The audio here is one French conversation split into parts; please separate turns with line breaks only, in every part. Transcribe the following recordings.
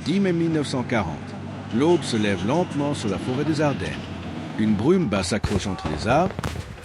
10 mai 1940. L'aube se lève lentement sur la forêt des Ardennes. Une brume basse s'accroche entre les arbres,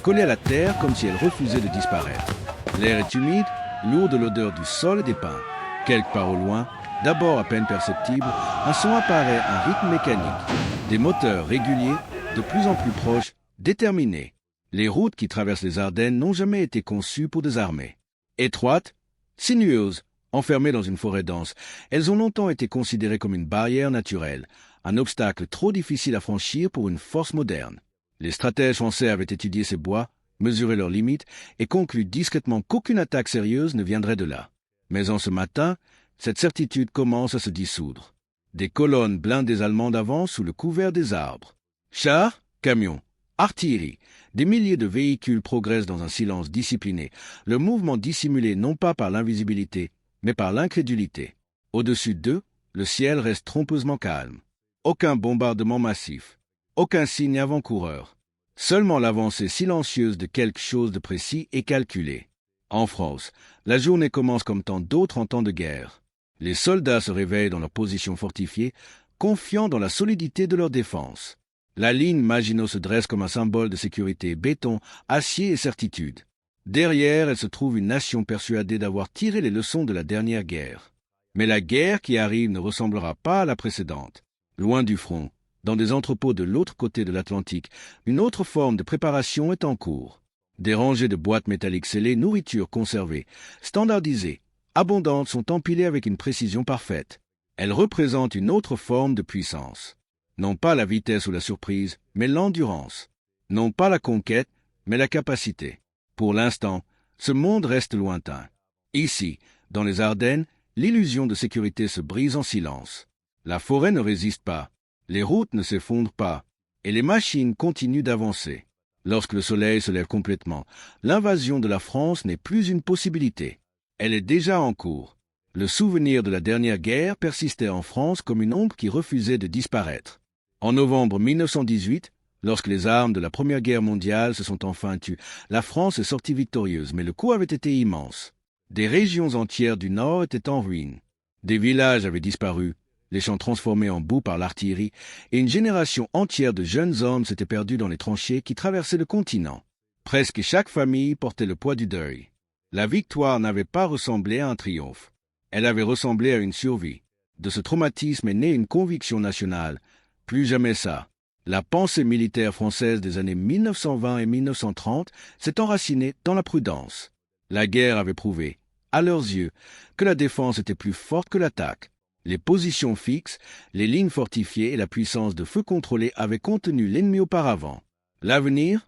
collée à la terre comme si elle refusait de disparaître. L'air est humide, lourd de l'odeur du sol et des pins. Quelque part au loin, d'abord à peine perceptible, un son apparaît, un rythme mécanique. Des moteurs réguliers, de plus en plus proches, déterminés. Les routes qui traversent les Ardennes n'ont jamais été conçues pour des armées. Étroites, sinueuses, enfermées dans une forêt dense, elles ont longtemps été considérées comme une barrière naturelle, un obstacle trop difficile à franchir pour une force moderne. Les stratèges français avaient étudié ces bois, mesuré leurs limites et conclu discrètement qu'aucune attaque sérieuse ne viendrait de là. Mais en ce matin, cette certitude commence à se dissoudre. Des colonnes blindées allemandes avancent sous le couvert des arbres. Chars, camions, artillerie, des milliers de véhicules progressent dans un silence discipliné, le mouvement dissimulé non pas par l'invisibilité, mais par l'incrédulité. Au-dessus d'eux, le ciel reste trompeusement calme. Aucun bombardement massif, aucun signe avant-coureur. Seulement l'avancée silencieuse de quelque chose de précis et calculé. En France, la journée commence comme tant d'autres en temps de guerre. Les soldats se réveillent dans leur position fortifiée, confiants dans la solidité de leur défense. La ligne Maginot se dresse comme un symbole de sécurité, béton, acier et certitude. Derrière, elle se trouve une nation persuadée d'avoir tiré les leçons de la dernière guerre. Mais la guerre qui arrive ne ressemblera pas à la précédente. Loin du front, dans des entrepôts de l'autre côté de l'Atlantique, une autre forme de préparation est en cours. Des rangées de boîtes métalliques scellées, nourriture conservée, standardisées, abondantes sont empilées avec une précision parfaite. Elles représentent une autre forme de puissance. Non pas la vitesse ou la surprise, mais l'endurance. Non pas la conquête, mais la capacité. Pour l'instant, ce monde reste lointain. Ici, dans les Ardennes, l'illusion de sécurité se brise en silence. La forêt ne résiste pas, les routes ne s'effondrent pas, et les machines continuent d'avancer. Lorsque le soleil se lève complètement, l'invasion de la France n'est plus une possibilité. Elle est déjà en cours. Le souvenir de la dernière guerre persistait en France comme une ombre qui refusait de disparaître. En novembre 1918, lorsque les armes de la Première Guerre mondiale se sont enfin tues, la France est sortie victorieuse, mais le coup avait été immense. Des régions entières du Nord étaient en ruine. Des villages avaient disparu, les champs transformés en boue par l'artillerie, et une génération entière de jeunes hommes s'était perdue dans les tranchées qui traversaient le continent. Presque chaque famille portait le poids du deuil. La victoire n'avait pas ressemblé à un triomphe. Elle avait ressemblé à une survie. De ce traumatisme est née une conviction nationale. Plus jamais ça. La pensée militaire française des années 1920 et 1930 s'est enracinée dans la prudence. La guerre avait prouvé, à leurs yeux, que la défense était plus forte que l'attaque. Les positions fixes, les lignes fortifiées et la puissance de feu contrôlée avaient contenu l'ennemi auparavant. L'avenir,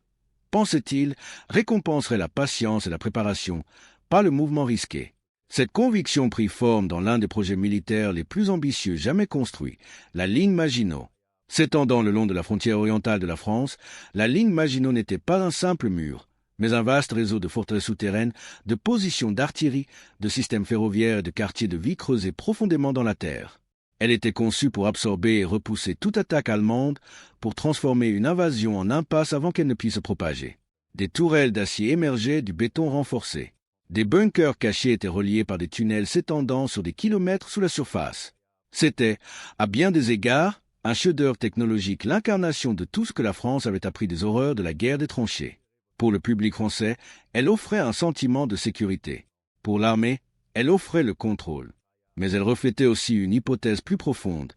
pensait-il, récompenserait la patience et la préparation, pas le mouvement risqué. Cette conviction prit forme dans l'un des projets militaires les plus ambitieux jamais construits, la ligne Maginot. S'étendant le long de la frontière orientale de la France, la ligne Maginot n'était pas un simple mur, mais un vaste réseau de forteresses souterraines, de positions d'artillerie, de systèmes ferroviaires et de quartiers de vie creusés profondément dans la terre. Elle était conçue pour absorber et repousser toute attaque allemande, pour transformer une invasion en impasse avant qu'elle ne puisse se propager. Des tourelles d'acier émergeaient du béton renforcé. Des bunkers cachés étaient reliés par des tunnels s'étendant sur des kilomètres sous la surface. C'était, à bien des égards, un chef-d'œuvre technologique, l'incarnation de tout ce que la France avait appris des horreurs de la guerre des tranchées. Pour le public français, elle offrait un sentiment de sécurité. Pour l'armée, elle offrait le contrôle. Mais elle reflétait aussi une hypothèse plus profonde,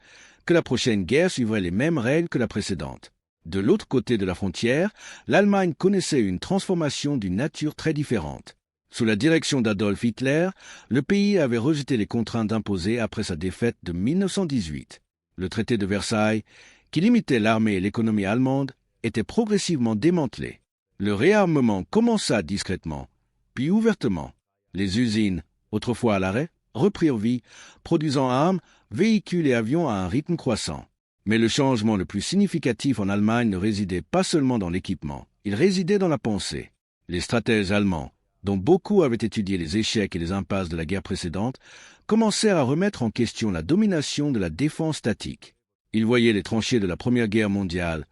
que la prochaine guerre suivrait les mêmes règles que la précédente. De l'autre côté de la frontière, l'Allemagne connaissait une transformation d'une nature très différente. Sous la direction d'Adolf Hitler, le pays avait rejeté les contraintes imposées après sa défaite de 1918. Le traité de Versailles, qui limitait l'armée et l'économie allemande, était progressivement démantelé. Le réarmement commença discrètement, puis ouvertement. Les usines, autrefois à l'arrêt, reprirent vie, produisant armes, véhicules et avions à un rythme croissant. Mais le changement le plus significatif en Allemagne ne résidait pas seulement dans l'équipement, il résidait dans la pensée. Les stratèges allemands, dont beaucoup avaient étudié les échecs et les impasses de la guerre précédente, commencèrent à remettre en question la domination de la défense statique. Ils voyaient les tranchées de la Première Guerre mondiale,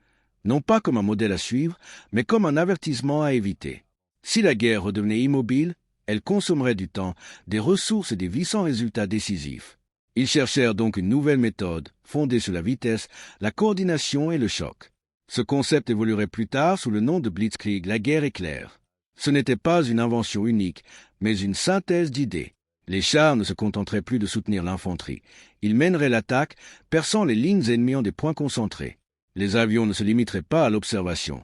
non pas comme un modèle à suivre, mais comme un avertissement à éviter. Si la guerre redevenait immobile, elle consommerait du temps, des ressources et des vies sans résultats décisifs. Ils cherchèrent donc une nouvelle méthode, fondée sur la vitesse, la coordination et le choc. Ce concept évoluerait plus tard sous le nom de Blitzkrieg, la guerre éclair. Ce n'était pas une invention unique, mais une synthèse d'idées. Les chars ne se contenteraient plus de soutenir l'infanterie. Ils mèneraient l'attaque, perçant les lignes ennemies en des points concentrés. Les avions ne se limiteraient pas à l'observation.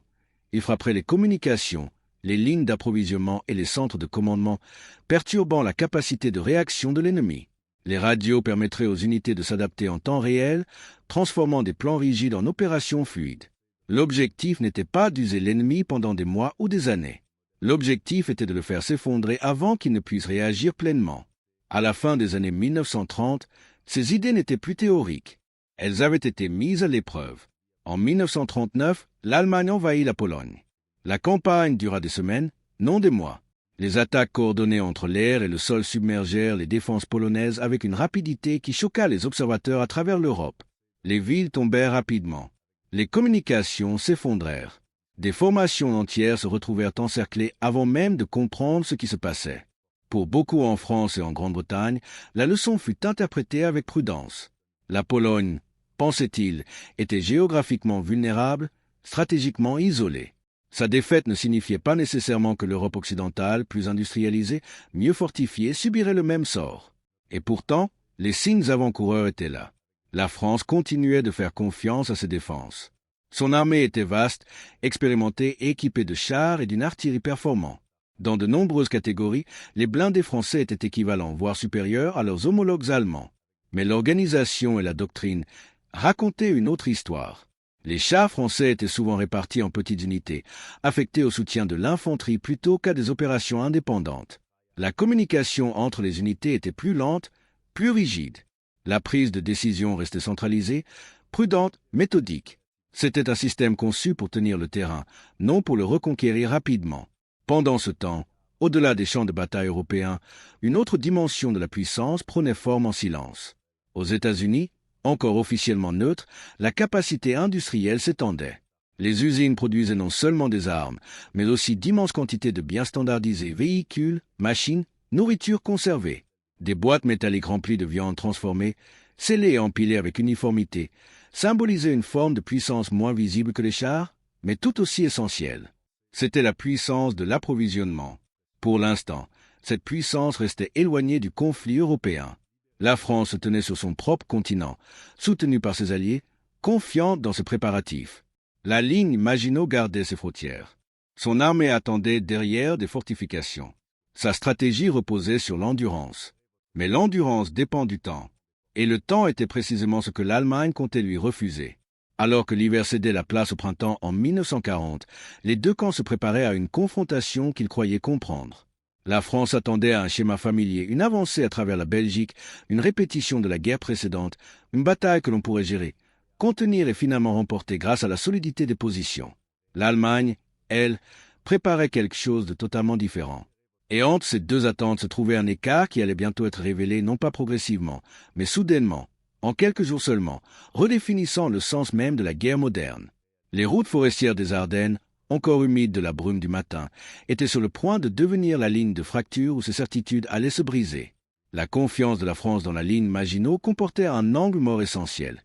Ils frapperaient les communications, les lignes d'approvisionnement et les centres de commandement, perturbant la capacité de réaction de l'ennemi. Les radios permettraient aux unités de s'adapter en temps réel, transformant des plans rigides en opérations fluides. L'objectif n'était pas d'user l'ennemi pendant des mois ou des années. L'objectif était de le faire s'effondrer avant qu'il ne puisse réagir pleinement. À la fin des années 1930, ces idées n'étaient plus théoriques. Elles avaient été mises à l'épreuve. En 1939, l'Allemagne envahit la Pologne. La campagne dura des semaines, non des mois. Les attaques coordonnées entre l'air et le sol submergèrent les défenses polonaises avec une rapidité qui choqua les observateurs à travers l'Europe. Les villes tombèrent rapidement. Les communications s'effondrèrent. Des formations entières se retrouvèrent encerclées avant même de comprendre ce qui se passait. Pour beaucoup en France et en Grande-Bretagne, la leçon fut interprétée avec prudence. La Pologne, pensait-il, était géographiquement vulnérable, stratégiquement isolée. Sa défaite ne signifiait pas nécessairement que l'Europe occidentale, plus industrialisée, mieux fortifiée, subirait le même sort. Et pourtant, les signes avant-coureurs étaient là. La France continuait de faire confiance à ses défenses. Son armée était vaste, expérimentée et équipée de chars et d'une artillerie performante. Dans de nombreuses catégories, les blindés français étaient équivalents, voire supérieurs, à leurs homologues allemands. Mais l'organisation et la doctrine racontaient une autre histoire. Les chars français étaient souvent répartis en petites unités, affectés au soutien de l'infanterie plutôt qu'à des opérations indépendantes. La communication entre les unités était plus lente, plus rigide. La prise de décision restait centralisée, prudente, méthodique. C'était un système conçu pour tenir le terrain, non pour le reconquérir rapidement. Pendant ce temps, au-delà des champs de bataille européens, une autre dimension de la puissance prenait forme en silence. Aux États-Unis, encore officiellement neutre, la capacité industrielle s'étendait. Les usines produisaient non seulement des armes, mais aussi d'immenses quantités de biens standardisés, véhicules, machines, nourriture conservée. Des boîtes métalliques remplies de viande transformée, scellées et empilées avec uniformité, symbolisaient une forme de puissance moins visible que les chars, mais tout aussi essentielle. C'était la puissance de l'approvisionnement. Pour l'instant, cette puissance restait éloignée du conflit européen. La France se tenait sur son propre continent, soutenue par ses alliés, confiante dans ses préparatifs. La ligne Maginot gardait ses frontières. Son armée attendait derrière des fortifications. Sa stratégie reposait sur l'endurance. Mais l'endurance dépend du temps. Et le temps était précisément ce que l'Allemagne comptait lui refuser. Alors que l'hiver cédait la place au printemps en 1940, les deux camps se préparaient à une confrontation qu'ils croyaient comprendre. La France attendait à un schéma familier, une avancée à travers la Belgique, une répétition de la guerre précédente, une bataille que l'on pourrait gérer, contenir et finalement remporter grâce à la solidité des positions. L'Allemagne, elle, préparait quelque chose de totalement différent. Et entre ces deux attentes se trouvait un écart qui allait bientôt être révélé non pas progressivement, mais soudainement, en quelques jours seulement, redéfinissant le sens même de la guerre moderne. Les routes forestières des Ardennes, encore humides de la brume du matin, étaient sur le point de devenir la ligne de fracture où ses certitudes allaient se briser. La confiance de la France dans la ligne Maginot comportait un angle mort essentiel.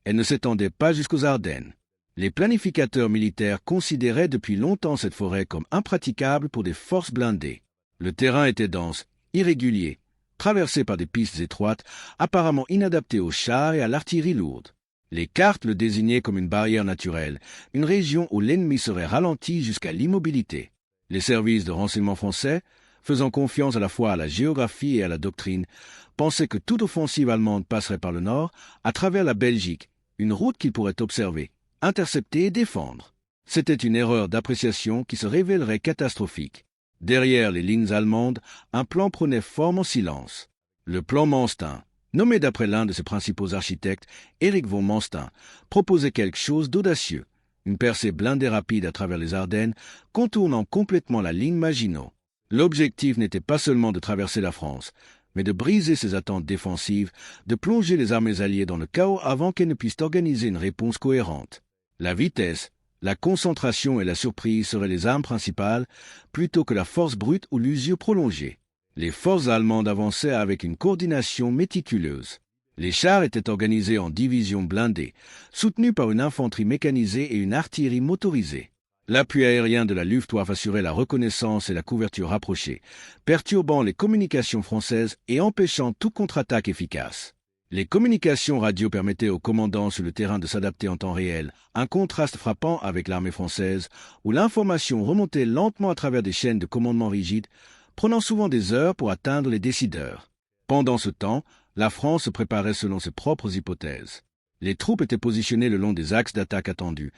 Elle ne s'étendait pas jusqu'aux Ardennes. Les planificateurs militaires considéraient depuis longtemps cette forêt comme impraticable pour des forces blindées. Le terrain était dense, irrégulier, traversé par des pistes étroites, apparemment inadaptées aux chars et à l'artillerie lourde. Les cartes le désignaient comme une barrière naturelle, une région où l'ennemi serait ralenti jusqu'à l'immobilité. Les services de renseignement français, faisant confiance à la fois à la géographie et à la doctrine, pensaient que toute offensive allemande passerait par le nord, à travers la Belgique, une route qu'ils pourraient observer, intercepter et défendre. C'était une erreur d'appréciation qui se révélerait catastrophique. Derrière les lignes allemandes, un plan prenait forme en silence. Le plan Manstein, nommé d'après l'un de ses principaux architectes, Erich von Manstein, proposait quelque chose d'audacieux, une percée blindée rapide à travers les Ardennes, contournant complètement la ligne Maginot. L'objectif n'était pas seulement de traverser la France, mais de briser ses attentes défensives, de plonger les armées alliées dans le chaos avant qu'elles ne puissent organiser une réponse cohérente. La vitesse, la concentration et la surprise seraient les armes principales, plutôt que la force brute ou l'usure prolongée. Les forces allemandes avançaient avec une coordination méticuleuse. Les chars étaient organisés en divisions blindées, soutenus par une infanterie mécanisée et une artillerie motorisée. L'appui aérien de la Luftwaffe assurait la reconnaissance et la couverture rapprochée, perturbant les communications françaises et empêchant toute contre-attaque efficace. Les communications radio permettaient aux commandants sur le terrain de s'adapter en temps réel, un contraste frappant avec l'armée française, où l'information remontait lentement à travers des chaînes de commandement rigides, prenant souvent des heures pour atteindre les décideurs. Pendant ce temps, la France se préparait selon ses propres hypothèses. Les troupes étaient positionnées le long des axes d'attaque attendus,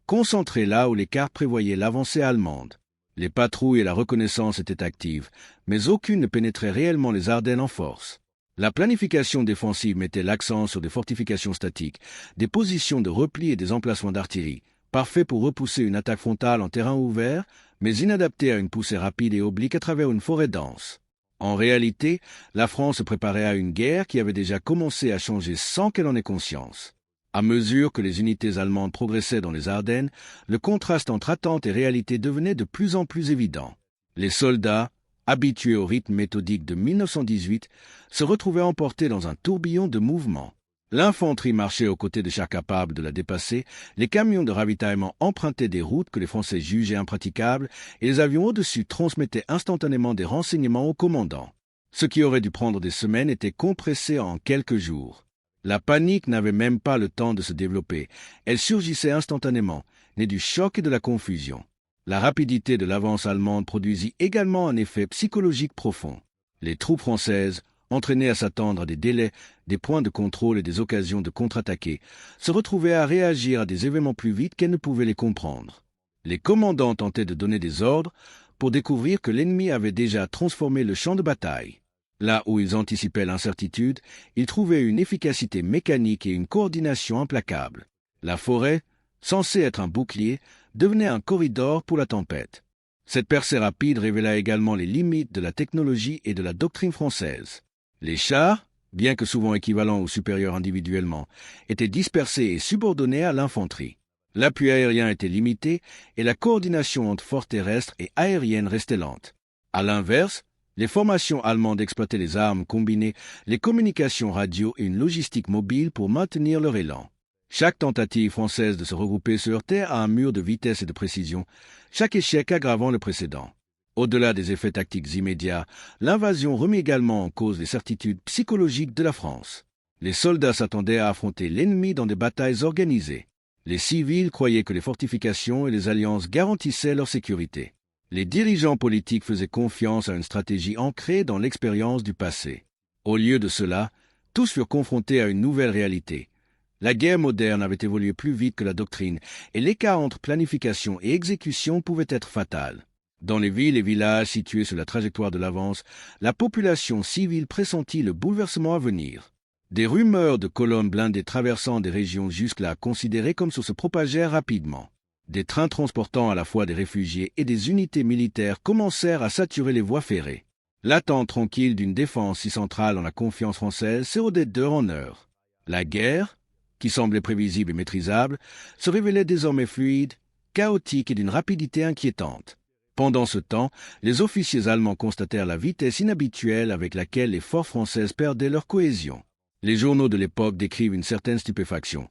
concentrées là où les cartes prévoyaient l'avancée allemande. Les patrouilles et la reconnaissance étaient actives, mais aucune ne pénétrait réellement les Ardennes en force. La planification défensive mettait l'accent sur des fortifications statiques, des positions de repli et des emplacements d'artillerie, parfaits pour repousser une attaque frontale en terrain ouvert, mais inadaptés à une poussée rapide et oblique à travers une forêt dense. En réalité, la France se préparait à une guerre qui avait déjà commencé à changer sans qu'elle en ait conscience. À mesure que les unités allemandes progressaient dans les Ardennes, le contraste entre attente et réalité devenait de plus en plus évident. Les soldats, habitués au rythme méthodique de 1918, se retrouvaient emportés dans un tourbillon de mouvements. L'infanterie marchait aux côtés des chars capables de la dépasser, les camions de ravitaillement empruntaient des routes que les Français jugeaient impraticables, et les avions au-dessus transmettaient instantanément des renseignements aux commandants. Ce qui aurait dû prendre des semaines était compressé en quelques jours. La panique n'avait même pas le temps de se développer. Elle surgissait instantanément, née du choc et de la confusion. La rapidité de l'avance allemande produisit également un effet psychologique profond. Les troupes françaises, entraînées à s'attendre à des délais, des points de contrôle et des occasions de contre-attaquer, se retrouvaient à réagir à des événements plus vite qu'elles ne pouvaient les comprendre. Les commandants tentaient de donner des ordres pour découvrir que l'ennemi avait déjà transformé le champ de bataille. Là où ils anticipaient l'incertitude, ils trouvaient une efficacité mécanique et une coordination implacable. La forêt, censée être un bouclier, devenait un corridor pour la tempête. Cette percée rapide révéla également les limites de la technologie et de la doctrine française. Les chars, bien que souvent équivalents ou supérieurs individuellement, étaient dispersés et subordonnés à l'infanterie. L'appui aérien était limité et la coordination entre forces terrestres et aériennes restait lente. À l'inverse, les formations allemandes exploitaient les armes combinées, les communications radio et une logistique mobile pour maintenir leur élan. Chaque tentative française de se regrouper se heurtait à un mur de vitesse et de précision, chaque échec aggravant le précédent. Au-delà des effets tactiques immédiats, l'invasion remet également en cause les certitudes psychologiques de la France. Les soldats s'attendaient à affronter l'ennemi dans des batailles organisées. Les civils croyaient que les fortifications et les alliances garantissaient leur sécurité. Les dirigeants politiques faisaient confiance à une stratégie ancrée dans l'expérience du passé. Au lieu de cela, tous furent confrontés à une nouvelle réalité. La guerre moderne avait évolué plus vite que la doctrine, et l'écart entre planification et exécution pouvait être fatal. Dans les villes et villages situés sur la trajectoire de l'avance, la population civile pressentit le bouleversement à venir. Des rumeurs de colonnes blindées traversant des régions jusque-là considérées comme se propagèrent rapidement. Des trains transportant à la fois des réfugiés et des unités militaires commencèrent à saturer les voies ferrées. L'attente tranquille d'une défense si centrale dans la confiance française s'érodait d'heure en heure. La guerre, qui semblait prévisible et maîtrisable, se révélait désormais fluide, chaotique et d'une rapidité inquiétante. Pendant ce temps, les officiers allemands constatèrent la vitesse inhabituelle avec laquelle les forces françaises perdaient leur cohésion. Les journaux de l'époque décrivent une certaine stupéfaction.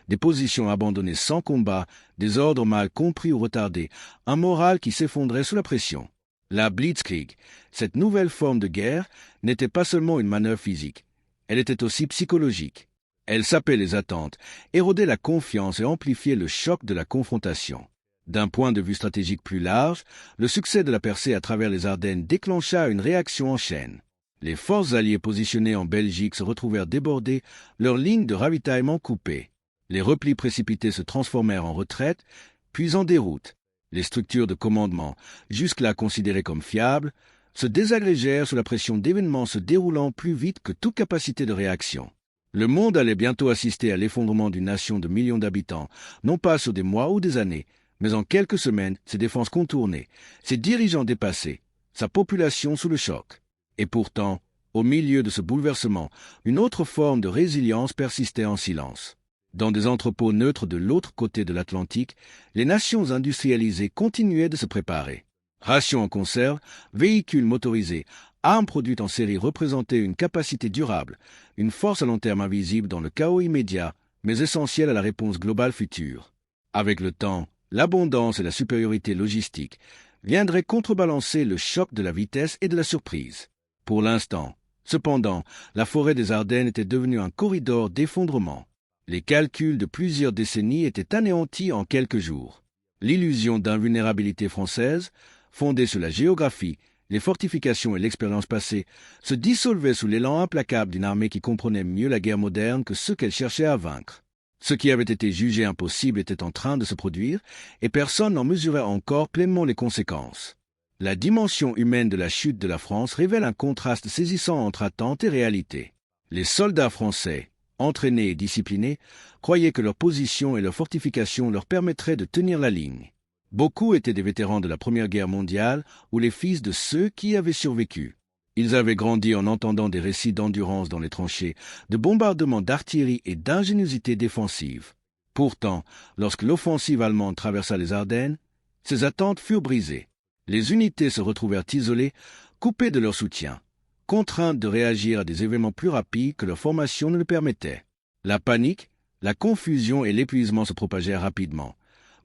Des positions abandonnées sans combat, des ordres mal compris ou retardés, un moral qui s'effondrait sous la pression. La Blitzkrieg, cette nouvelle forme de guerre, n'était pas seulement une manœuvre physique. Elle était aussi psychologique. Elle sapait les attentes, érodait la confiance et amplifiait le choc de la confrontation. D'un point de vue stratégique plus large, le succès de la percée à travers les Ardennes déclencha une réaction en chaîne. Les forces alliées positionnées en Belgique se retrouvèrent débordées, leurs lignes de ravitaillement coupées. Les replis précipités se transformèrent en retraite, puis en déroute. Les structures de commandement, jusque-là considérées comme fiables, se désagrégèrent sous la pression d'événements se déroulant plus vite que toute capacité de réaction. Le monde allait bientôt assister à l'effondrement d'une nation de millions d'habitants, non pas sur des mois ou des années, mais en quelques semaines, ses défenses contournées, ses dirigeants dépassés, sa population sous le choc. Et pourtant, au milieu de ce bouleversement, une autre forme de résilience persistait en silence. Dans des entrepôts neutres de l'autre côté de l'Atlantique, les nations industrialisées continuaient de se préparer. Rations en conserve, véhicules motorisés, armes produites en série représentaient une capacité durable, une force à long terme invisible dans le chaos immédiat, mais essentielle à la réponse globale future. Avec le temps, l'abondance et la supériorité logistique viendraient contrebalancer le choc de la vitesse et de la surprise. Pour l'instant, cependant, la forêt des Ardennes était devenue un corridor d'effondrement. Les calculs de plusieurs décennies étaient anéantis en quelques jours. L'illusion d'invulnérabilité française, fondée sur la géographie, les fortifications et l'expérience passée, se dissolvait sous l'élan implacable d'une armée qui comprenait mieux la guerre moderne que ceux qu'elle cherchait à vaincre. Ce qui avait été jugé impossible était en train de se produire, et personne n'en mesurait encore pleinement les conséquences. La dimension humaine de la chute de la France révèle un contraste saisissant entre attente et réalité. Les soldats français, entraînés et disciplinés, croyaient que leur position et leur fortification leur permettraient de tenir la ligne. Beaucoup étaient des vétérans de la Première Guerre mondiale ou les fils de ceux qui y avaient survécu. Ils avaient grandi en entendant des récits d'endurance dans les tranchées, de bombardements d'artillerie et d'ingéniosité défensive. Pourtant, lorsque l'offensive allemande traversa les Ardennes, ces attentes furent brisées. Les unités se retrouvèrent isolées, coupées de leur soutien, contraintes de réagir à des événements plus rapides que leur formation ne le permettait. La panique, la confusion et l'épuisement se propagèrent rapidement,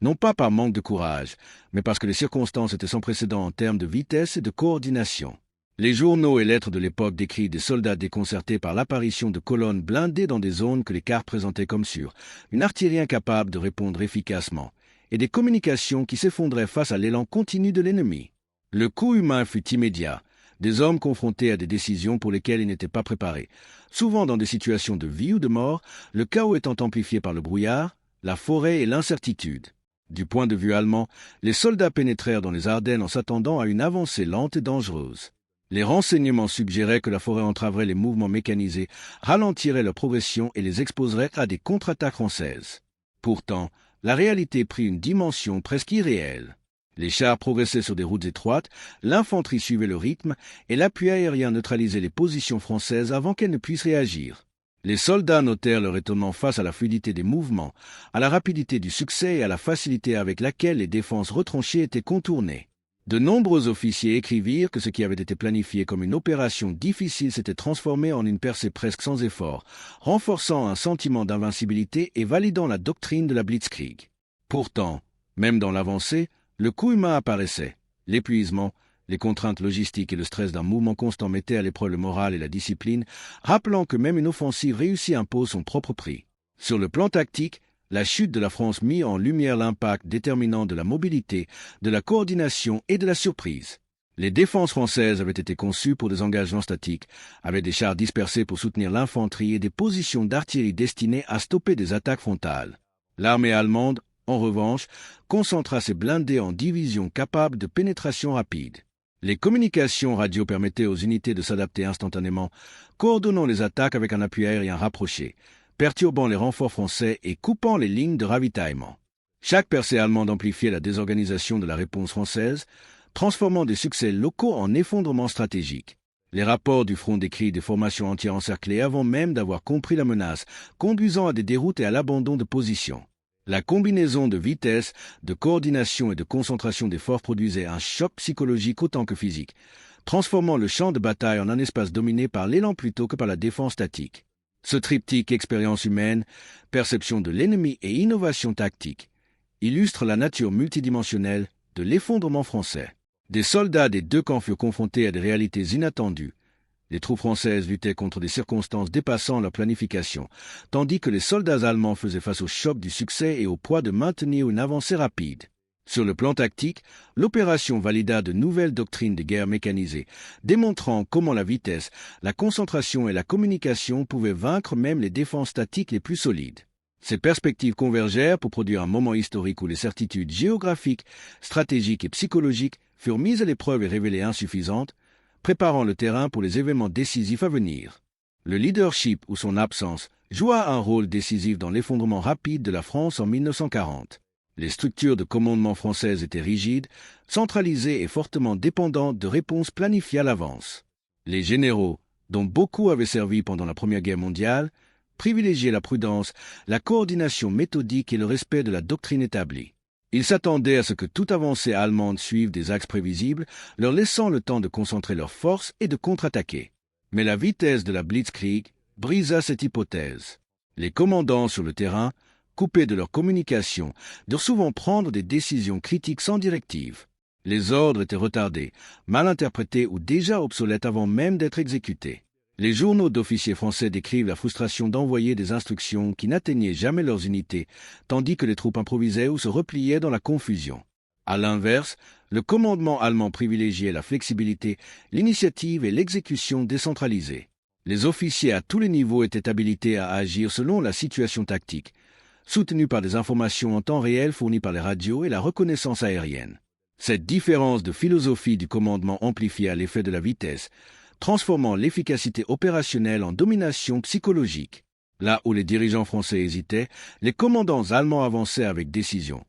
non pas par manque de courage, mais parce que les circonstances étaient sans précédent en termes de vitesse et de coordination. Les journaux et lettres de l'époque décrivent des soldats déconcertés par l'apparition de colonnes blindées dans des zones que les cartes présentaient comme sûres, une artillerie incapable de répondre efficacement, et des communications qui s'effondraient face à l'élan continu de l'ennemi. Le coup humain fut immédiat, des hommes confrontés à des décisions pour lesquelles ils n'étaient pas préparés, souvent dans des situations de vie ou de mort, le chaos étant amplifié par le brouillard, la forêt et l'incertitude. Du point de vue allemand, les soldats pénétrèrent dans les Ardennes en s'attendant à une avancée lente et dangereuse. Les renseignements suggéraient que la forêt entraverait les mouvements mécanisés, ralentirait leur progression et les exposerait à des contre-attaques françaises. Pourtant, la réalité prit une dimension presque irréelle. Les chars progressaient sur des routes étroites, l'infanterie suivait le rythme et l'appui aérien neutralisait les positions françaises avant qu'elles ne puissent réagir. Les soldats notèrent leur étonnement face à la fluidité des mouvements, à la rapidité du succès et à la facilité avec laquelle les défenses retranchées étaient contournées. De nombreux officiers écrivirent que ce qui avait été planifié comme une opération difficile s'était transformé en une percée presque sans effort, renforçant un sentiment d'invincibilité et validant la doctrine de la Blitzkrieg. Pourtant, même dans l'avancée, le coût humain apparaissait. L'épuisement, les contraintes logistiques et le stress d'un mouvement constant mettaient à l'épreuve le moral et la discipline, rappelant que même une offensive réussie impose son propre prix. Sur le plan tactique, la chute de la France mit en lumière l'impact déterminant de la mobilité, de la coordination et de la surprise. Les défenses françaises avaient été conçues pour des engagements statiques, avec des chars dispersés pour soutenir l'infanterie et des positions d'artillerie destinées à stopper des attaques frontales. L'armée allemande, en revanche, concentra ses blindés en divisions capables de pénétration rapide. Les communications radio permettaient aux unités de s'adapter instantanément, coordonnant les attaques avec un appui aérien rapproché, perturbant les renforts français et coupant les lignes de ravitaillement. Chaque percée allemande amplifiait la désorganisation de la réponse française, transformant des succès locaux en effondrements stratégiques. Les rapports du front décrivent des formations entières encerclées avant même d'avoir compris la menace, conduisant à des déroutes et à l'abandon de positions. La combinaison de vitesse, de coordination et de concentration des forces produisait un choc psychologique autant que physique, transformant le champ de bataille en un espace dominé par l'élan plutôt que par la défense statique. Ce triptyque expérience humaine, perception de l'ennemi et innovation tactique illustre la nature multidimensionnelle de l'effondrement français. Des soldats des deux camps furent confrontés à des réalités inattendues. Les troupes françaises luttaient contre des circonstances dépassant leur planification, tandis que les soldats allemands faisaient face au choc du succès et au poids de maintenir une avancée rapide. Sur le plan tactique, l'opération valida de nouvelles doctrines de guerre mécanisées, démontrant comment la vitesse, la concentration et la communication pouvaient vaincre même les défenses statiques les plus solides. Ces perspectives convergèrent pour produire un moment historique où les certitudes géographiques, stratégiques et psychologiques furent mises à l'épreuve et révélées insuffisantes, préparant le terrain pour les événements décisifs à venir. Le leadership ou son absence joua un rôle décisif dans l'effondrement rapide de la France en 1940. Les structures de commandement françaises étaient rigides, centralisées et fortement dépendantes de réponses planifiées à l'avance. Les généraux, dont beaucoup avaient servi pendant la Première Guerre mondiale, privilégiaient la prudence, la coordination méthodique et le respect de la doctrine établie. Ils s'attendaient à ce que toute avancée allemande suive des axes prévisibles, leur laissant le temps de concentrer leurs forces et de contre-attaquer. Mais la vitesse de la Blitzkrieg brisa cette hypothèse. Les commandants sur le terrain, coupés de leur communication, durent souvent prendre des décisions critiques sans directive. Les ordres étaient retardés, mal interprétés ou déjà obsolètes avant même d'être exécutés. Les journaux d'officiers français décrivent la frustration d'envoyer des instructions qui n'atteignaient jamais leurs unités, tandis que les troupes improvisaient ou se repliaient dans la confusion. À l'inverse, le commandement allemand privilégiait la flexibilité, l'initiative et l'exécution décentralisée. Les officiers à tous les niveaux étaient habilités à agir selon la situation tactique, soutenus par des informations en temps réel fournies par les radios et la reconnaissance aérienne. Cette différence de philosophie du commandement amplifia l'effet de la vitesse, transformant l'efficacité opérationnelle en domination psychologique. Là où les dirigeants français hésitaient, les commandants allemands avançaient avec décision,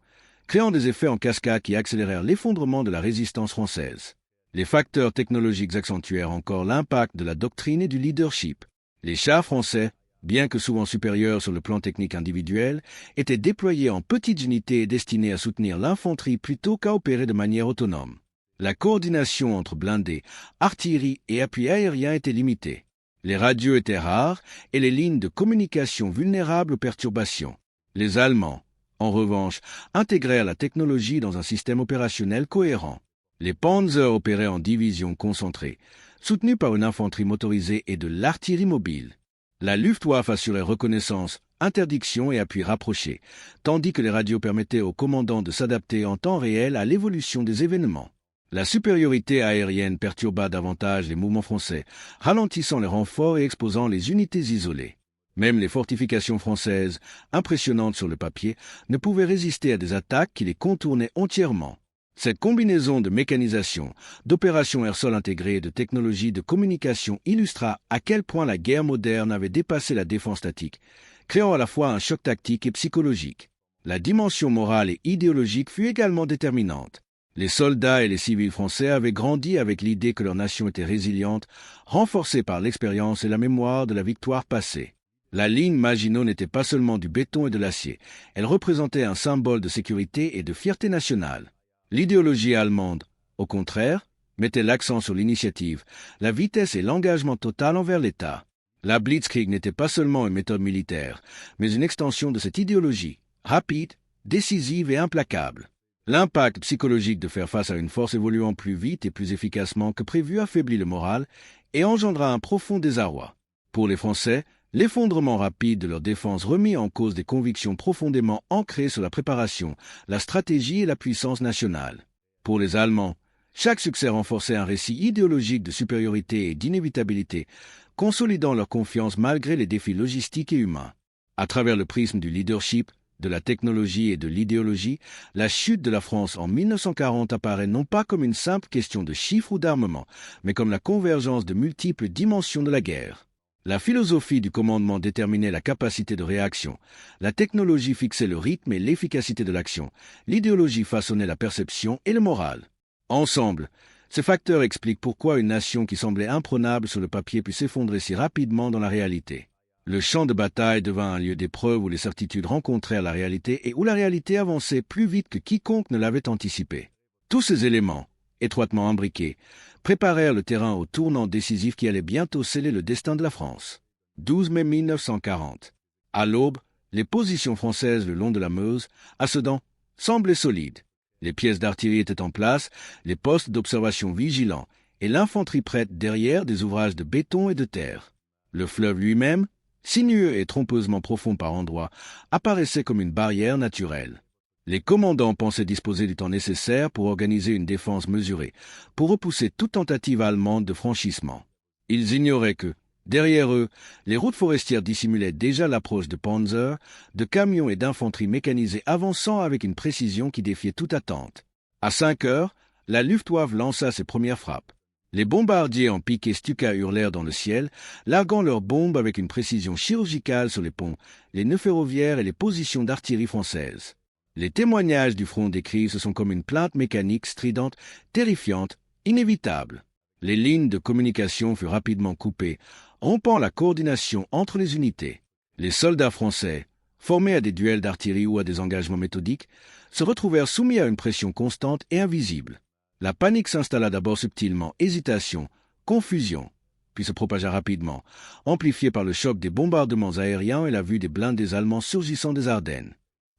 créant des effets en cascade qui accélérèrent l'effondrement de la résistance française. Les facteurs technologiques accentuèrent encore l'impact de la doctrine et du leadership. Les chars français, bien que souvent supérieurs sur le plan technique individuel, étaient déployés en petites unités destinées à soutenir l'infanterie plutôt qu'à opérer de manière autonome. La coordination entre blindés, artillerie et appui aérien était limitée. Les radios étaient rares et les lignes de communication vulnérables aux perturbations. Les Allemands, en revanche, intégrèrent la technologie dans un système opérationnel cohérent. Les Panzers opéraient en divisions concentrées, soutenus par une infanterie motorisée et de l'artillerie mobile. La Luftwaffe assurait reconnaissance, interdiction et appui rapprochés, tandis que les radios permettaient aux commandants de s'adapter en temps réel à l'évolution des événements. La supériorité aérienne perturba davantage les mouvements français, ralentissant les renforts et exposant les unités isolées. Même les fortifications françaises, impressionnantes sur le papier, ne pouvaient résister à des attaques qui les contournaient entièrement. Cette combinaison de mécanisation, d'opérations air-sol intégrées et de technologies de communication illustra à quel point la guerre moderne avait dépassé la défense statique, créant à la fois un choc tactique et psychologique. La dimension morale et idéologique fut également déterminante. Les soldats et les civils français avaient grandi avec l'idée que leur nation était résiliente, renforcée par l'expérience et la mémoire de la victoire passée. La ligne Maginot n'était pas seulement du béton et de l'acier, elle représentait un symbole de sécurité et de fierté nationale. L'idéologie allemande, au contraire, mettait l'accent sur l'initiative, la vitesse et l'engagement total envers l'État. La Blitzkrieg n'était pas seulement une méthode militaire, mais une extension de cette idéologie, rapide, décisive et implacable. L'impact psychologique de faire face à une force évoluant plus vite et plus efficacement que prévu affaiblit le moral et engendra un profond désarroi. Pour les Français, l'effondrement rapide de leur défense remit en cause des convictions profondément ancrées sur la préparation, la stratégie et la puissance nationale. Pour les Allemands, chaque succès renforçait un récit idéologique de supériorité et d'inévitabilité, consolidant leur confiance malgré les défis logistiques et humains. À travers le prisme du leadership, de la technologie et de l'idéologie, la chute de la France en 1940 apparaît non pas comme une simple question de chiffres ou d'armement, mais comme la convergence de multiples dimensions de la guerre. La philosophie du commandement déterminait la capacité de réaction, la technologie fixait le rythme et l'efficacité de l'action, l'idéologie façonnait la perception et le moral. Ensemble, ces facteurs expliquent pourquoi une nation qui semblait imprenable sur le papier put s'effondrer si rapidement dans la réalité. Le champ de bataille devint un lieu d'épreuve où les certitudes rencontrèrent la réalité et où la réalité avançait plus vite que quiconque ne l'avait anticipé. Tous ces éléments, étroitement imbriqués, préparèrent le terrain au tournant décisif qui allait bientôt sceller le destin de la France. 12 mai 1940. À l'aube, les positions françaises le long de la Meuse, à Sedan, semblaient solides. Les pièces d'artillerie étaient en place, les postes d'observation vigilants, et l'infanterie prête derrière des ouvrages de béton et de terre. Le fleuve lui-même, sinueux et trompeusement profond par endroits, apparaissait comme une barrière naturelle. Les commandants pensaient disposer du temps nécessaire pour organiser une défense mesurée, pour repousser toute tentative allemande de franchissement. Ils ignoraient que, derrière eux, les routes forestières dissimulaient déjà l'approche de panzers, de camions et d'infanterie mécanisée avançant avec une précision qui défiait toute attente. À 5 heures, la Luftwaffe lança ses premières frappes. Les bombardiers en piqué Stuka hurlèrent dans le ciel, larguant leurs bombes avec une précision chirurgicale sur les ponts, les nœuds ferroviaires et les positions d'artillerie françaises. Les témoignages du front décrivent ce sont comme une plainte mécanique stridente, terrifiante, inévitable. Les lignes de communication furent rapidement coupées, rompant la coordination entre les unités. Les soldats français, formés à des duels d'artillerie ou à des engagements méthodiques, se retrouvèrent soumis à une pression constante et invisible. La panique s'installa d'abord subtilement, hésitation, confusion, puis se propagea rapidement, amplifiée par le choc des bombardements aériens et la vue des blindés allemands surgissant des Ardennes.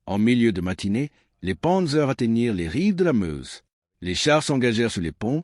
En milieu de matinée, les Panzers atteignirent les rives de la Meuse. Les chars s'engagèrent sur les ponts,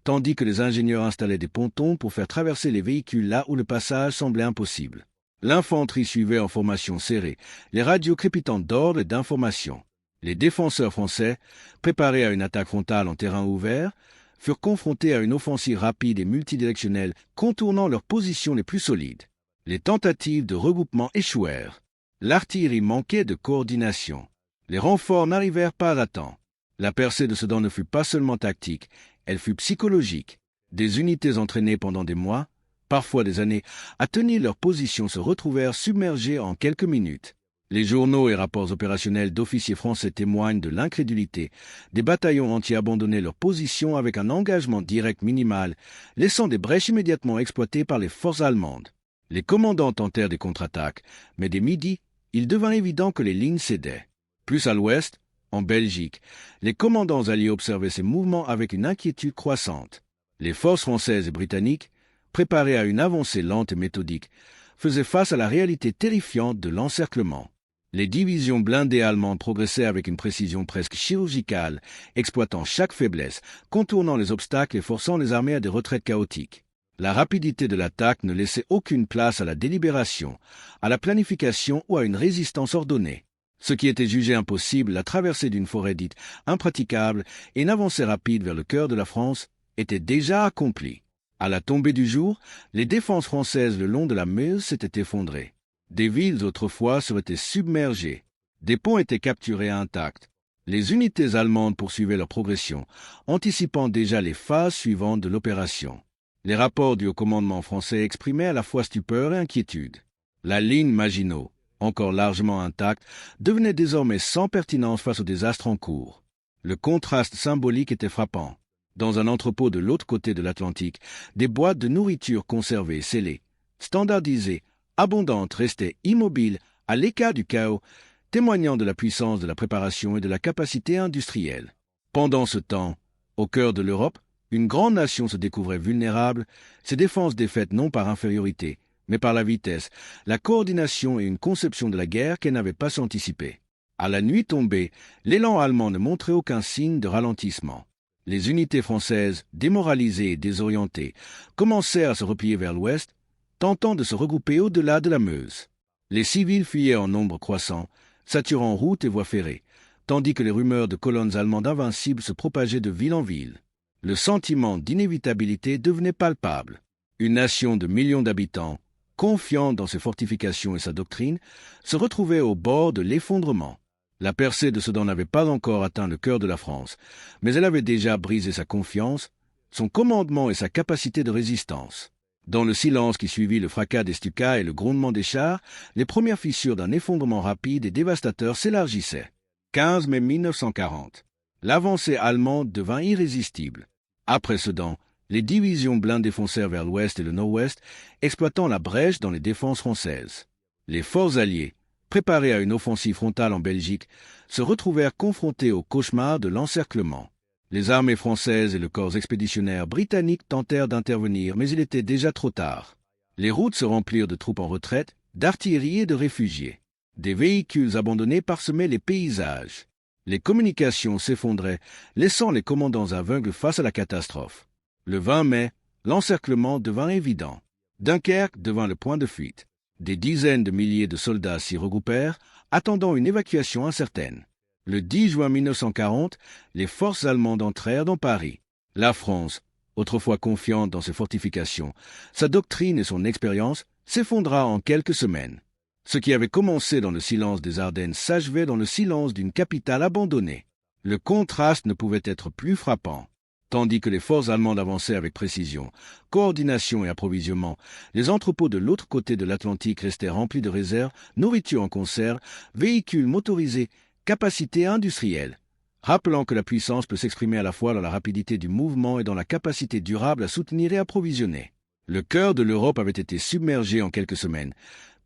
tandis que les ingénieurs installaient des pontons pour faire traverser les véhicules là où le passage semblait impossible. L'infanterie suivait en formation serrée, les radios crépitantes d'ordre et d'information. Les défenseurs français, préparés à une attaque frontale en terrain ouvert, furent confrontés à une offensive rapide et multidirectionnelle contournant leurs positions les plus solides. Les tentatives de regroupement échouèrent. L'artillerie manquait de coordination. Les renforts n'arrivèrent pas à temps. La percée de Sedan ne fut pas seulement tactique, elle fut psychologique. Des unités entraînées pendant des mois, parfois des années, à tenir leur position se retrouvèrent submergées en quelques minutes. Les journaux et rapports opérationnels d'officiers français témoignent de l'incrédulité. Des bataillons entiers abandonnaient leur position avec un engagement direct minimal, laissant des brèches immédiatement exploitées par les forces allemandes. Les commandants tentèrent des contre-attaques, mais dès midi, il devint évident que les lignes cédaient. Plus à l'ouest, en Belgique, les commandants alliés observaient ces mouvements avec une inquiétude croissante. Les forces françaises et britanniques, préparées à une avancée lente et méthodique, faisaient face à la réalité terrifiante de l'encerclement. Les divisions blindées allemandes progressaient avec une précision presque chirurgicale, exploitant chaque faiblesse, contournant les obstacles et forçant les armées à des retraites chaotiques. La rapidité de l'attaque ne laissait aucune place à la délibération, à la planification ou à une résistance ordonnée. Ce qui était jugé impossible, la traversée d'une forêt dite impraticable et une avancée rapide vers le cœur de la France, était déjà accompli. À la tombée du jour, les défenses françaises le long de la Meuse s'étaient effondrées. Des villes autrefois se étaient submergées. Des ponts étaient capturés intacts. Les unités allemandes poursuivaient leur progression, anticipant déjà les phases suivantes de l'opération. Les rapports du haut commandement français exprimaient à la fois stupeur et inquiétude. La ligne Maginot, encore largement intacte, devenait désormais sans pertinence face au désastre en cours. Le contraste symbolique était frappant. Dans un entrepôt de l'autre côté de l'Atlantique, des boîtes de nourriture conservées, scellées, standardisées, abondantes restaient immobiles à l'écart du chaos, témoignant de la puissance de la préparation et de la capacité industrielle. Pendant ce temps, au cœur de l'Europe, une grande nation se découvrait vulnérable, ses défenses défaites non par infériorité, mais par la vitesse, la coordination et une conception de la guerre qu'elle n'avait pas anticipée. À la nuit tombée, l'élan allemand ne montrait aucun signe de ralentissement. Les unités françaises, démoralisées et désorientées, commencèrent à se replier vers l'ouest, tentant de se regrouper au-delà de la Meuse. Les civils fuyaient en nombre croissant, saturant routes et voies ferrées, tandis que les rumeurs de colonnes allemandes invincibles se propageaient de ville en ville. Le sentiment d'inévitabilité devenait palpable. Une nation de millions d'habitants, confiante dans ses fortifications et sa doctrine, se retrouvait au bord de l'effondrement. La percée de Sedan n'avait pas encore atteint le cœur de la France, mais elle avait déjà brisé sa confiance, son commandement et sa capacité de résistance. Dans le silence qui suivit le fracas des stukas et le grondement des chars, les premières fissures d'un effondrement rapide et dévastateur s'élargissaient. 15 mai 1940. L'avancée allemande devint irrésistible. Après Sedan, les divisions blindées foncèrent vers l'ouest et le nord-ouest, exploitant la brèche dans les défenses françaises. Les forces alliées, préparées à une offensive frontale en Belgique, se retrouvèrent confrontées au cauchemar de l'encerclement. Les armées françaises et le corps expéditionnaire britannique tentèrent d'intervenir, mais il était déjà trop tard. Les routes se remplirent de troupes en retraite, d'artillerie et de réfugiés. Des véhicules abandonnés parsemaient les paysages. Les communications s'effondraient, laissant les commandants aveugles face à la catastrophe. Le 20 mai, l'encerclement devint évident. Dunkerque devint le point de fuite. Des dizaines de milliers de soldats s'y regroupèrent, attendant une évacuation incertaine. Le 10 juin 1940, les forces allemandes entrèrent dans Paris. La France, autrefois confiante dans ses fortifications, sa doctrine et son expérience, s'effondra en quelques semaines. Ce qui avait commencé dans le silence des Ardennes s'achevait dans le silence d'une capitale abandonnée. Le contraste ne pouvait être plus frappant. Tandis que les forces allemandes avançaient avec précision, coordination et approvisionnement, les entrepôts de l'autre côté de l'Atlantique restaient remplis de réserves, nourriture en conserve, véhicules motorisés, capacités industrielles. Rappelant que la puissance peut s'exprimer à la fois dans la rapidité du mouvement et dans la capacité durable à soutenir et approvisionner. Le cœur de l'Europe avait été submergé en quelques semaines,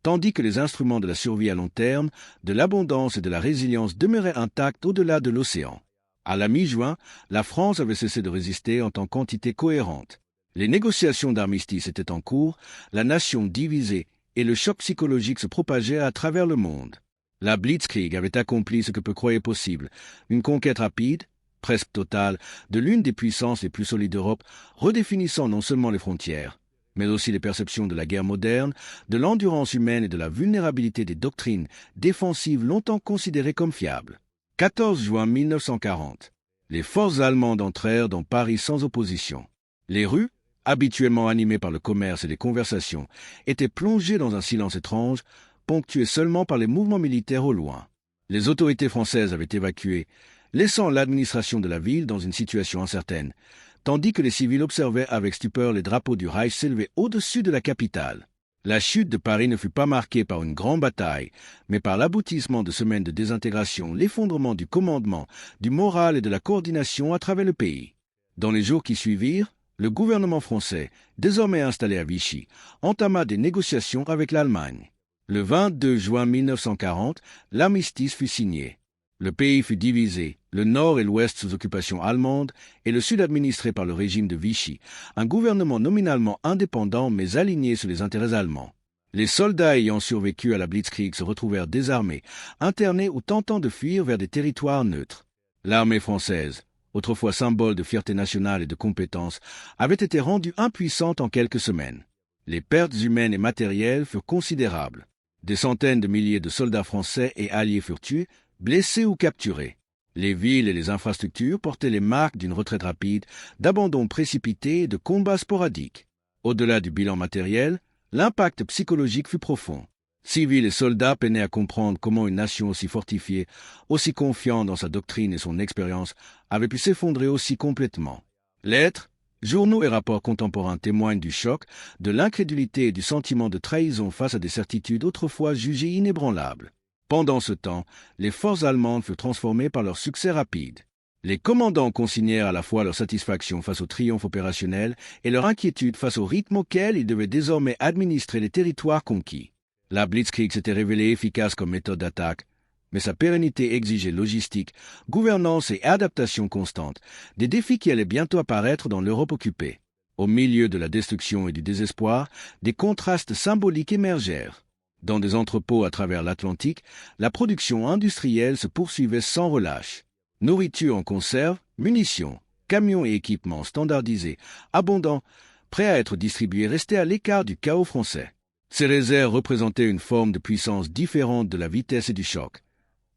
tandis que les instruments de la survie à long terme, de l'abondance et de la résilience demeuraient intacts au-delà de l'océan. À la mi-juin, la France avait cessé de résister en tant qu'entité cohérente. Les négociations d'armistice étaient en cours, la nation divisée et le choc psychologique se propageait à travers le monde. La Blitzkrieg avait accompli ce que peu croyaient possible, une conquête rapide, presque totale, de l'une des puissances les plus solides d'Europe, redéfinissant non seulement les frontières, mais aussi les perceptions de la guerre moderne, de l'endurance humaine et de la vulnérabilité des doctrines défensives longtemps considérées comme fiables. 14 juin 1940. Les forces allemandes entrèrent dans Paris sans opposition. Les rues, habituellement animées par le commerce et les conversations, étaient plongées dans un silence étrange, ponctué seulement par les mouvements militaires au loin. Les autorités françaises avaient évacué, laissant l'administration de la ville dans une situation incertaine, tandis que les civils observaient avec stupeur les drapeaux du Reich s'élever au-dessus de la capitale. La chute de Paris ne fut pas marquée par une grande bataille, mais par l'aboutissement de semaines de désintégration, l'effondrement du commandement, du moral et de la coordination à travers le pays. Dans les jours qui suivirent, le gouvernement français, désormais installé à Vichy, entama des négociations avec l'Allemagne. Le 22 juin 1940, l'armistice fut signé. Le pays fut divisé, le nord et l'ouest sous occupation allemande et le sud administré par le régime de Vichy, un gouvernement nominalement indépendant mais aligné sur les intérêts allemands. Les soldats ayant survécu à la Blitzkrieg se retrouvèrent désarmés, internés ou tentant de fuir vers des territoires neutres. L'armée française, autrefois symbole de fierté nationale et de compétence, avait été rendue impuissante en quelques semaines. Les pertes humaines et matérielles furent considérables. Des centaines de milliers de soldats français et alliés furent tués, blessés ou capturés. Les villes et les infrastructures portaient les marques d'une retraite rapide, d'abandon précipité et de combats sporadiques. Au-delà du bilan matériel, l'impact psychologique fut profond. Civils et soldats peinaient à comprendre comment une nation aussi fortifiée, aussi confiante dans sa doctrine et son expérience, avait pu s'effondrer aussi complètement. Lettres, journaux et rapports contemporains témoignent du choc, de l'incrédulité et du sentiment de trahison face à des certitudes autrefois jugées inébranlables. Pendant ce temps, les forces allemandes furent transformées par leur succès rapide. Les commandants consignèrent à la fois leur satisfaction face au triomphe opérationnel et leur inquiétude face au rythme auquel ils devaient désormais administrer les territoires conquis. La Blitzkrieg s'était révélée efficace comme méthode d'attaque, mais sa pérennité exigeait logistique, gouvernance et adaptation constante, des défis qui allaient bientôt apparaître dans l'Europe occupée. Au milieu de la destruction et du désespoir, des contrastes symboliques émergèrent. Dans des entrepôts à travers l'Atlantique, la production industrielle se poursuivait sans relâche. Nourriture en conserve, munitions, camions et équipements standardisés, abondants, prêts à être distribués restaient à l'écart du chaos français. Ces réserves représentaient une forme de puissance différente de la vitesse et du choc.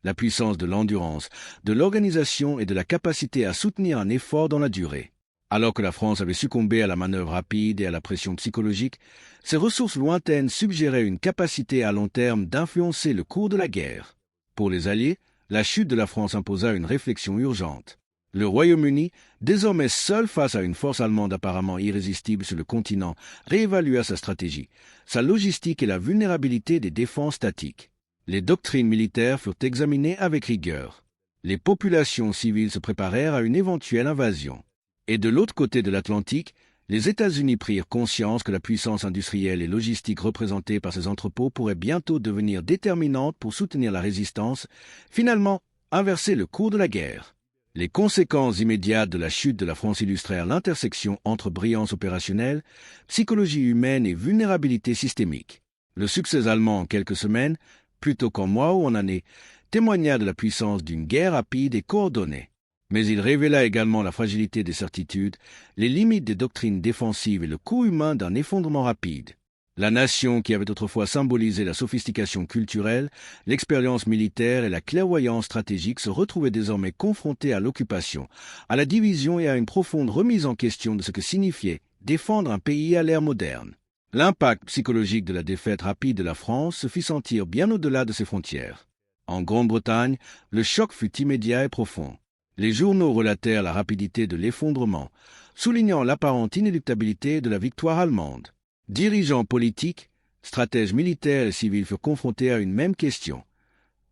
La puissance de l'endurance, de l'organisation et de la capacité à soutenir un effort dans la durée. Alors que la France avait succombé à la manœuvre rapide et à la pression psychologique, ses ressources lointaines suggéraient une capacité à long terme d'influencer le cours de la guerre. Pour les Alliés, la chute de la France imposa une réflexion urgente. Le Royaume-Uni, désormais seul face à une force allemande apparemment irrésistible sur le continent, réévalua sa stratégie, sa logistique et la vulnérabilité des défenses statiques. Les doctrines militaires furent examinées avec rigueur. Les populations civiles se préparèrent à une éventuelle invasion. Et de l'autre côté de l'Atlantique, les États-Unis prirent conscience que la puissance industrielle et logistique représentée par ces entrepôts pourrait bientôt devenir déterminante pour soutenir la résistance, finalement inverser le cours de la guerre. Les conséquences immédiates de la chute de la France illustrèrent l'intersection entre brillance opérationnelle, psychologie humaine et vulnérabilité systémique. Le succès allemand en quelques semaines, plutôt qu'en mois ou en années, témoigna de la puissance d'une guerre rapide et coordonnée. Mais il révéla également la fragilité des certitudes, les limites des doctrines défensives et le coût humain d'un effondrement rapide. La nation qui avait autrefois symbolisé la sophistication culturelle, l'expérience militaire et la clairvoyance stratégique se retrouvait désormais confrontée à l'occupation, à la division et à une profonde remise en question de ce que signifiait défendre un pays à l'ère moderne. L'impact psychologique de la défaite rapide de la France se fit sentir bien au-delà de ses frontières. En Grande-Bretagne, le choc fut immédiat et profond. Les journaux relatèrent la rapidité de l'effondrement, soulignant l'apparente inéluctabilité de la victoire allemande. Dirigeants politiques, stratèges militaires et civils furent confrontés à une même question.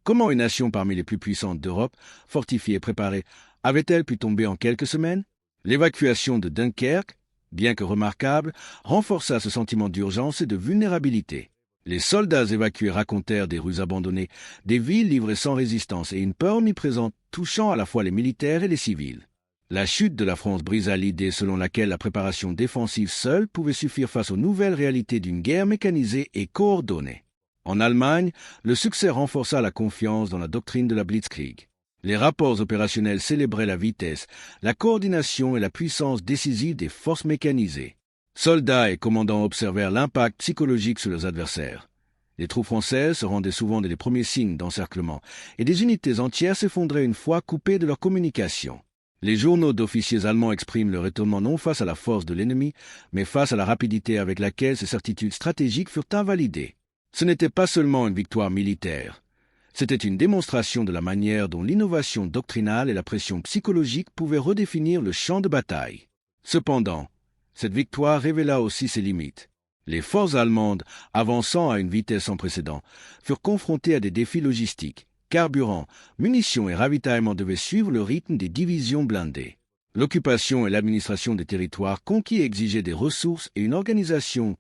Comment une nation parmi les plus puissantes d'Europe, fortifiée et préparée, avait-elle pu tomber en quelques semaines? L'évacuation de Dunkerque, bien que remarquable, renforça ce sentiment d'urgence et de vulnérabilité. Les soldats évacués racontèrent des rues abandonnées, des villes livrées sans résistance et une peur omniprésente touchant à la fois les militaires et les civils. La chute de la France brisa l'idée selon laquelle la préparation défensive seule pouvait suffire face aux nouvelles réalités d'une guerre mécanisée et coordonnée. En Allemagne, le succès renforça la confiance dans la doctrine de la Blitzkrieg. Les rapports opérationnels célébraient la vitesse, la coordination et la puissance décisive des forces mécanisées. Soldats et commandants observèrent l'impact psychologique sur leurs adversaires. Les troupes françaises se rendaient souvent dès les premiers signes d'encerclement, et des unités entières s'effondraient une fois coupées de leur communication. Les journaux d'officiers allemands expriment leur étonnement non face à la force de l'ennemi, mais face à la rapidité avec laquelle ces certitudes stratégiques furent invalidées. Ce n'était pas seulement une victoire militaire. C'était une démonstration de la manière dont l'innovation doctrinale et la pression psychologique pouvaient redéfinir le champ de bataille. Cependant, cette victoire révéla aussi ses limites. Les forces allemandes, avançant à une vitesse sans précédent, furent confrontées à des défis logistiques. Carburant, munitions et ravitaillement devaient suivre le rythme des divisions blindées. L'occupation et l'administration des territoires conquis exigeaient des ressources et une organisation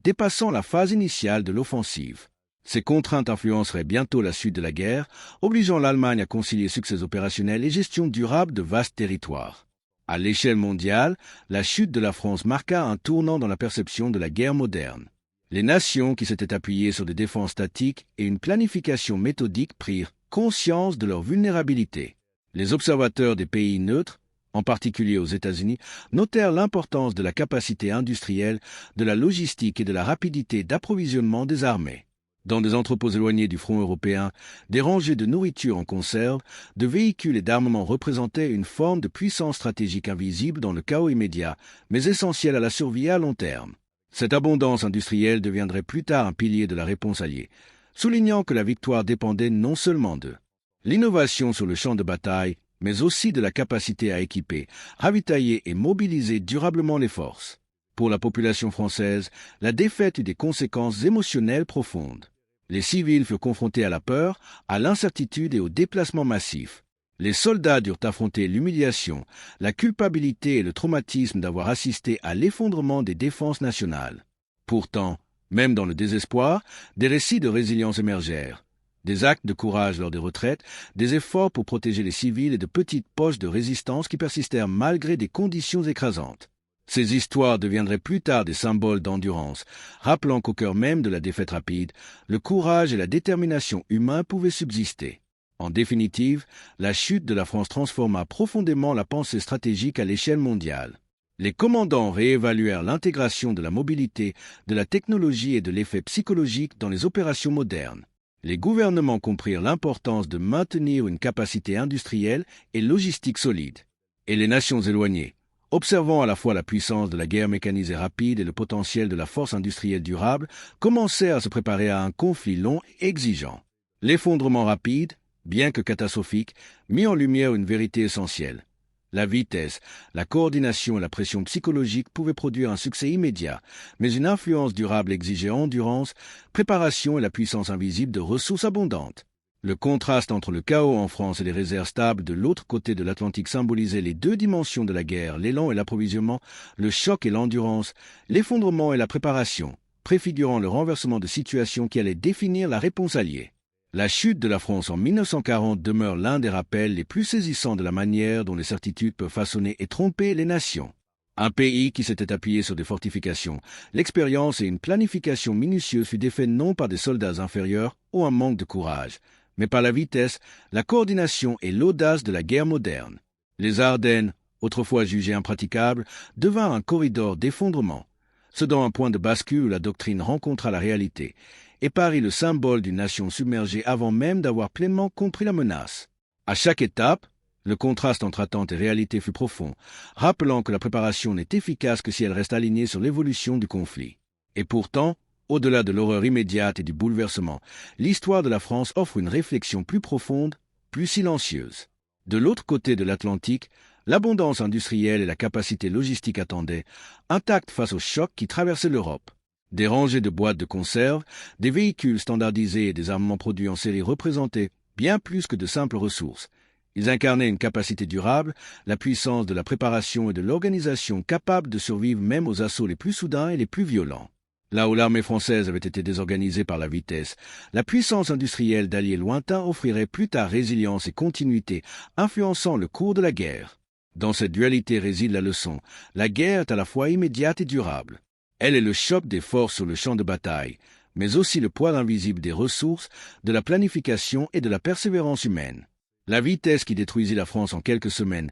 dépassant la phase initiale de l'offensive. Ces contraintes influenceraient bientôt la suite de la guerre, obligeant l'Allemagne à concilier succès opérationnel et gestion durable de vastes territoires. À l'échelle mondiale, la chute de la France marqua un tournant dans la perception de la guerre moderne. Les nations qui s'étaient appuyées sur des défenses statiques et une planification méthodique prirent conscience de leur vulnérabilité. Les observateurs des pays neutres, en particulier aux États-Unis, notèrent l'importance de la capacité industrielle, de la logistique et de la rapidité d'approvisionnement des armées. Dans des entrepôts éloignés du front européen, des rangées de nourriture en conserve, de véhicules et d'armements représentaient une forme de puissance stratégique invisible dans le chaos immédiat, mais essentielle à la survie à long terme. Cette abondance industrielle deviendrait plus tard un pilier de la réponse alliée, soulignant que la victoire dépendait non seulement d'eux. L'innovation sur le champ de bataille, mais aussi de la capacité à équiper, ravitailler et mobiliser durablement les forces. Pour la population française, la défaite eut des conséquences émotionnelles profondes. Les civils furent confrontés à la peur, à l'incertitude et au déplacement massif. Les soldats durent affronter l'humiliation, la culpabilité et le traumatisme d'avoir assisté à l'effondrement des défenses nationales. Pourtant, même dans le désespoir, des récits de résilience émergèrent. Des actes de courage lors des retraites, des efforts pour protéger les civils et de petites poches de résistance qui persistèrent malgré des conditions écrasantes. Ces histoires deviendraient plus tard des symboles d'endurance, rappelant qu'au cœur même de la défaite rapide, le courage et la détermination humains pouvaient subsister. En définitive, la chute de la France transforma profondément la pensée stratégique à l'échelle mondiale. Les commandants réévaluèrent l'intégration de la mobilité, de la technologie et de l'effet psychologique dans les opérations modernes. Les gouvernements comprirent l'importance de maintenir une capacité industrielle et logistique solide. Et les nations éloignées, observant à la fois la puissance de la guerre mécanisée rapide et le potentiel de la force industrielle durable, commencèrent à se préparer à un conflit long et exigeant. L'effondrement rapide, bien que catastrophique, mit en lumière une vérité essentielle. La vitesse, la coordination et la pression psychologique pouvaient produire un succès immédiat, mais une influence durable exigeait endurance, préparation et la puissance invisible de ressources abondantes. Le contraste entre le chaos en France et les réserves stables de l'autre côté de l'Atlantique symbolisait les deux dimensions de la guerre, l'élan et l'approvisionnement, le choc et l'endurance, l'effondrement et la préparation, préfigurant le renversement de situation qui allait définir la réponse alliée. La chute de la France en 1940 demeure l'un des rappels les plus saisissants de la manière dont les certitudes peuvent façonner et tromper les nations. Un pays qui s'était appuyé sur des fortifications, l'expérience et une planification minutieuse fut défait non par des soldats inférieurs ou un manque de courage, mais par la vitesse, la coordination et l'audace de la guerre moderne. Les Ardennes, autrefois jugées impraticables, devinrent un corridor d'effondrement, ce dont un point de bascule où la doctrine rencontra la réalité, et Paris le symbole d'une nation submergée avant même d'avoir pleinement compris la menace. À chaque étape, le contraste entre attente et réalité fut profond, rappelant que la préparation n'est efficace que si elle reste alignée sur l'évolution du conflit. Et pourtant, au-delà de l'horreur immédiate et du bouleversement, l'histoire de la France offre une réflexion plus profonde, plus silencieuse. De l'autre côté de l'Atlantique, l'abondance industrielle et la capacité logistique attendaient, intactes face aux chocs qui traversaient l'Europe. Des rangées de boîtes de conserve, des véhicules standardisés et des armements produits en série représentaient bien plus que de simples ressources. Ils incarnaient une capacité durable, la puissance de la préparation et de l'organisation capable de survivre même aux assauts les plus soudains et les plus violents. Là où l'armée française avait été désorganisée par la vitesse, la puissance industrielle d'alliés lointains offrirait plus tard résilience et continuité, influençant le cours de la guerre. Dans cette dualité réside la leçon. La guerre est à la fois immédiate et durable. Elle est le choc des forces sur le champ de bataille, mais aussi le poids invisible des ressources, de la planification et de la persévérance humaine. La vitesse qui détruisit la France en quelques semaines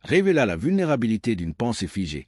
révéla la vulnérabilité d'une pensée figée,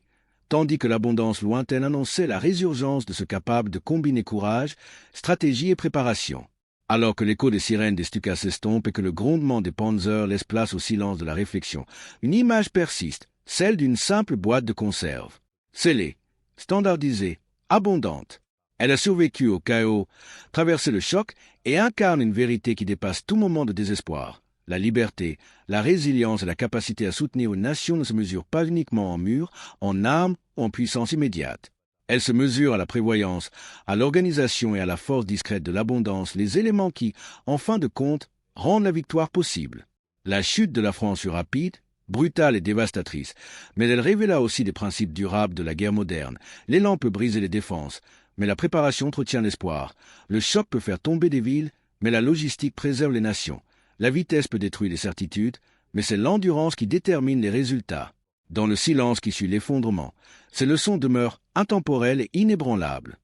tandis que l'abondance lointaine annonçait la résurgence de ceux capables de combiner courage, stratégie et préparation. Alors que l'écho des sirènes des Stukas s'estompe et que le grondement des panzers laisse place au silence de la réflexion, une image persiste, celle d'une simple boîte de conserve. Scellée, standardisée, abondante. Elle a survécu au chaos, traversé le choc et incarne une vérité qui dépasse tout moment de désespoir. La liberté, la résilience et la capacité à soutenir une nation ne se mesurent pas uniquement en murs, en armes ou en puissance immédiate. Elles se mesurent à la prévoyance, à l'organisation et à la force discrète de l'abondance, les éléments qui, en fin de compte, rendent la victoire possible. La chute de la France fut rapide, brutale et dévastatrice, mais elle révéla aussi des principes durables de la guerre moderne. L'élan peut briser les défenses, mais la préparation entretient l'espoir. Le choc peut faire tomber des villes, mais la logistique préserve les nations. La vitesse peut détruire les certitudes, mais c'est l'endurance qui détermine les résultats. Dans le silence qui suit l'effondrement, ces leçons demeurent intemporelles et inébranlables.